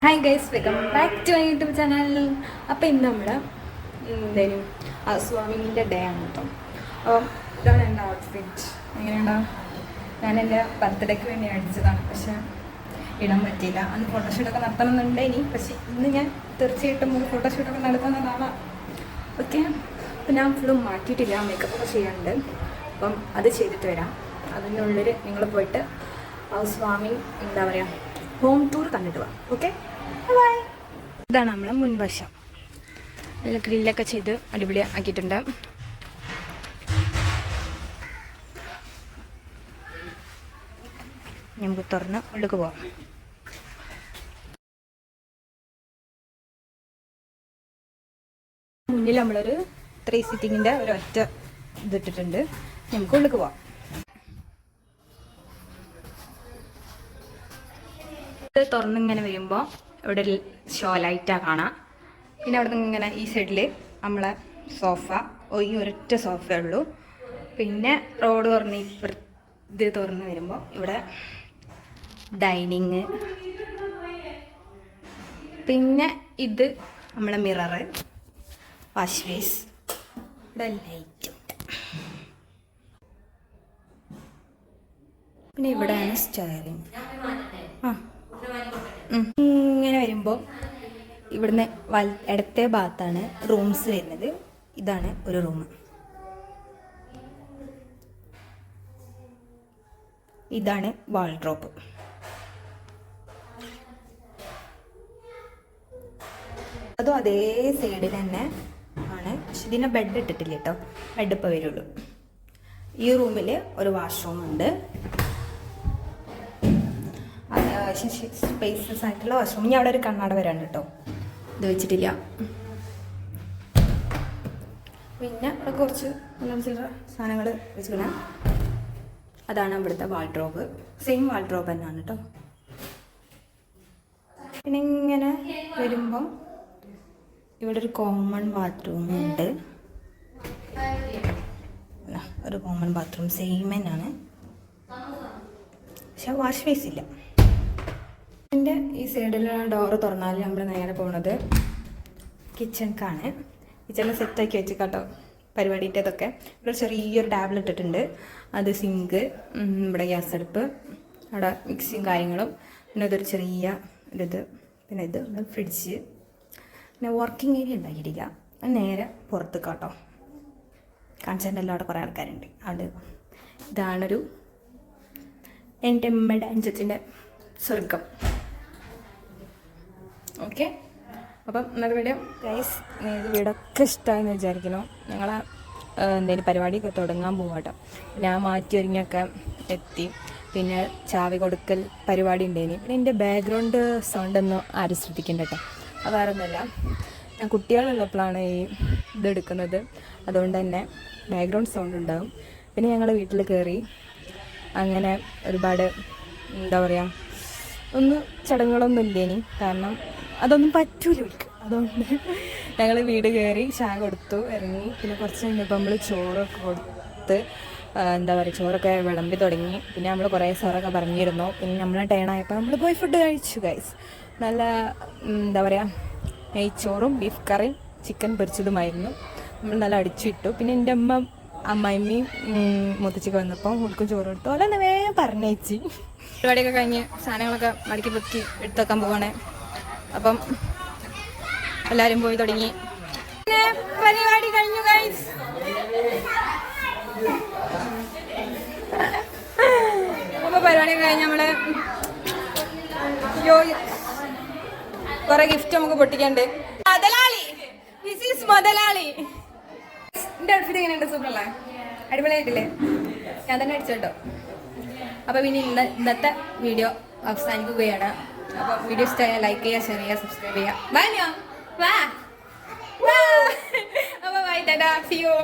Hi guys, welcome back to my YouTube channel. അപ്പോൾ ഇന്ന് നമ്മൾ എന്തായാലും സ്വാമിൻ്റെ ഡേ ആണ് കേട്ടോ. അപ്പം ഇതാണ് എൻ്റെ ഔട്ട്ഫിറ്റ്. എങ്ങനെയുണ്ടാവും? ഞാൻ എൻ്റെ ബർത്ത്ഡേക്ക് വേണ്ടി അടിച്ചതാണ്, പക്ഷേ ഇടാൻ പറ്റിയില്ല. അന്ന് ഫോട്ടോഷൂട്ടൊക്കെ നടത്തണമെന്നുണ്ട് ഇനി, പക്ഷേ ഇന്ന് ഞാൻ തീർച്ചയായിട്ടും ഒരു ഫോട്ടോഷൂട്ടൊക്കെ നടത്തുന്നതാണ്. ഓക്കെ, അപ്പം ഞാൻ ഫുള്ളും മാറ്റിയിട്ടില്ല, മേക്കപ്പൊക്കെ ചെയ്യാനുണ്ട്. അപ്പം അത് ചെയ്തിട്ട് വരാം. അതിനുള്ളിൽ നിങ്ങൾ പോയിട്ട് സ്വാമി എന്താ പറയുക ഹോം ടൂർ കണ്ടിട്ട് പോവാം. Okay, bye. ഇതാണ് നമ്മളെ മുൻവശം. നല്ല ഗ്രില്ലൊക്കെ ചെയ്ത് അടിപൊളി ആക്കിയിട്ടുണ്ട്. നമുക്ക് തുറന്ന് ഉള്ളിലേക്ക് പോവാം. മുന്നിൽ നമ്മളൊരു 3 സീറ്റിങ്ങിൻ്റെ ഒരൊറ്റ ഇതിട്ടിട്ടുണ്ട്. നമുക്ക് ഉള്ളിലേക്ക് പോവാം. ഇത് തുറന്നിങ്ങനെ വരുമ്പോൾ ഇവിടെ ഒരു ഷോ ലൈറ്റാണ് കാണാം. പിന്നെ അവിടെ നിന്ന് ഇങ്ങനെ ഈ സൈഡിൽ നമ്മളെ സോഫ, ഈ ഒരൊറ്റ സോഫയേ ഉള്ളൂ. പിന്നെ റോഡ് തുറന്ന് ഇത് തുറന്ന് വരുമ്പോൾ ഇവിടെ ഡൈനിങ്, പിന്നെ ഇത് നമ്മളെ മിററ്, വാഷ് ബേസ്, ഇവിടെ ലൈറ്റ്, പിന്നെ ഇവിടെയാണ് സ്റ്റെയറിങ്. ഇങ്ങനെ വരുമ്പോൾ ഇവിടുന്ന് ഇടത്തെ ഭാഗത്താണ് റൂംസ് വരുന്നത്. ഇതാണ് ഒരു റൂം. ഇതാണ് വാൾഡ്രോബ്. അതും അതേ സൈഡിൽ തന്നെ ആണ്, പക്ഷെ ഇതിനെ ബെഡ് ഇട്ടിട്ടില്ല കേട്ടോ. ബെഡ് ഇപ്പോൾ വരുള്ളൂ. ഈ റൂമിൽ ഒരു വാഷ്റൂം ഉണ്ട്. സ്പേസസ് ആയിട്ടുള്ള വാഷ്റൂം. ഇനി അവിടെ ഒരു കണ്ണാട വരാണ് കേട്ടോ, ഇത് വെച്ചിട്ടില്ല. പിന്നെ അവിടെ കുറച്ച് ചില സാധനങ്ങൾ വെച്ചിരിക്കണം. അതാണ് ഇവിടുത്തെ വാൾഡ്രോബ്. സെയിം വാൾഡ്രോബ് തന്നെയാണ് കേട്ടോ. പിന്നെ ഇങ്ങനെ വരുമ്പോൾ ഇവിടെ ഒരു കോമൺ ബാത്റൂം ഉണ്ട്. ഒരു കോമൺ ബാത്റൂം സെയിം തന്നെയാണ്, പക്ഷെ വാഷ് ബേസ് ഇല്ല. ഇതിൻ്റെ ഈ സൈഡിലുള്ള ഡോറ് തുറന്നാൽ നമ്മൾ നേരെ പോകുന്നത് കിച്ചണിക്കാണ്. കിച്ചണിൽ സെറ്റാക്കി വെച്ച് കേട്ടോ പരിപാടിയിട്ടതൊക്കെ. ഇവിടെ ചെറിയൊരു ടാബ്ലറ്റ് ഇട്ടിട്ടുണ്ട്. അത് സിങ്ക്, ഇവിടെ ഗ്യാസ് അടുപ്പ്, അവിടെ മിക്സിയും കാര്യങ്ങളും, പിന്നെ ഇതൊരു ചെറിയ ഒരിത്, പിന്നെ ഇത് ഫ്രിഡ്ജ്, പിന്നെ വർക്കിംഗ് ഏരിയ ഉണ്ടാക്കിയിട്ടില്ല. നേരെ പുറത്ത് കേട്ടോ കാണിച്ചതിൻ്റെ അവിടെ കുറേ ആൾക്കാരുണ്ട്. അവിടെ ഇതാണൊരു എൻ്റെ അമ്മയുടെ അഞ്ചത്തിൻ്റെ സ്വർഗം. ഓക്കെ, അപ്പം ഇന്നത്തെ വീഡിയോ ഗൈസ്, വീടൊക്കെ ഇഷ്ടമായെന്ന് വിചാരിക്കുന്നു. ഞങ്ങൾ എന്തെങ്കിലും പരിപാടിയൊക്കെ തുടങ്ങാൻ പോവാട്ടോ. ഞാൻ മാറ്റി ഒരുങ്ങിയൊക്കെ എത്തി. പിന്നെ ചാവി കൊടുക്കൽ പരിപാടി ഉണ്ടേനി. പിന്നെ എൻ്റെ ബാക്ക്ഗ്രൗണ്ട് സൗണ്ടൊന്നും ആരും ശ്രദ്ധിക്കണ്ട കേട്ടോ. അത് വേറെ ഒന്നുമല്ല, ഞാൻ കുട്ടികളുള്ളപ്പോഴാണ് ഈ ഇതെടുക്കുന്നത്, അതുകൊണ്ട് തന്നെ ബാക്ക്ഗ്രൗണ്ട് സൗണ്ട് ഉണ്ടാകും. പിന്നെ ഞങ്ങളുടെ വീട്ടിൽ കയറി അങ്ങനെ ഒരുപാട് എന്താ പറയുക ചടങ്ങുകളൊന്നും ഇല്ലേനി, കാരണം അതൊന്നും പറ്റൂല എനിക്ക്. അതുകൊണ്ട് ഞങ്ങൾ വീട് കയറി ചായ കൊടുത്തു ഇറങ്ങി. പിന്നെ കുറച്ച് കഴിഞ്ഞപ്പോൾ നമ്മൾ ചോറൊക്കെ കൊടുത്ത് എന്താ പറയുക ചോറൊക്കെ വിളമ്പി തുടങ്ങി. പിന്നെ നമ്മൾ കുറേ സാറൊക്കെ പറഞ്ഞിരുന്നു. പിന്നെ നമ്മൾ ടേണായപ്പോൾ നമ്മൾ പോയി ഫുഡ് കഴിച്ചു ഗൈസ്. നല്ല എന്താ പറയുക നെയ്ച്ചോറും ബീഫ് കറിയും ചിക്കൻ പൊരിച്ചതുമായിരുന്നു. നമ്മൾ നല്ല അടിച്ചിട്ടു. പിന്നെ എൻ്റെ അമ്മായിമ്മയും മുത്തച്ഛക്ക് വന്നപ്പോൾ ഉൾക്കും ചോറ് കൊടുത്തു. അല്ല വേഗം പറഞ്ഞേച്ചി. പരിപാടിയൊക്കെ കഴിഞ്ഞ് സാധനങ്ങളൊക്കെ മടക്കി പൊക്കി എടുത്തു വെക്കാൻ പോവാണ്. അപ്പം എല്ലാവരും പോയി തുടങ്ങി. പരിപാടി കഴിഞ്ഞു ഗൈസ്. അപ്പൊ പരിപാടി കഴിഞ്ഞ് നമ്മള് കുറെ ഗിഫ്റ്റ് നമുക്ക് പൊട്ടിക്കണ്ട്. മുതലാളി, ദിസ് ഈസ് മുതലാളി. എന്റെ ഔട്ട്ഫിറ്റ് എങ്ങനെയുണ്ട്? സൂപ്പറല്ലേ? അടിപൊളിയായിട്ടില്ലേ? ഞാൻ തന്നെ അടിച്ചു കേട്ടോ. അപ്പോൾ പിന്നെ ഇന്നത്തെ വീഡിയോ അവസാനിക്കുകയാണ്. അപ്പോൾ വീഡിയോ ഇഷ്ടമായാൽ ലൈക്ക് ചെയ്യുക, ഷെയർ ചെയ്യുക, സബ്സ്ക്രൈബ് ചെയ്യുക. ബൈ. അപ്പോൾ ബൈ, ടാറ്റാ, സീ യു.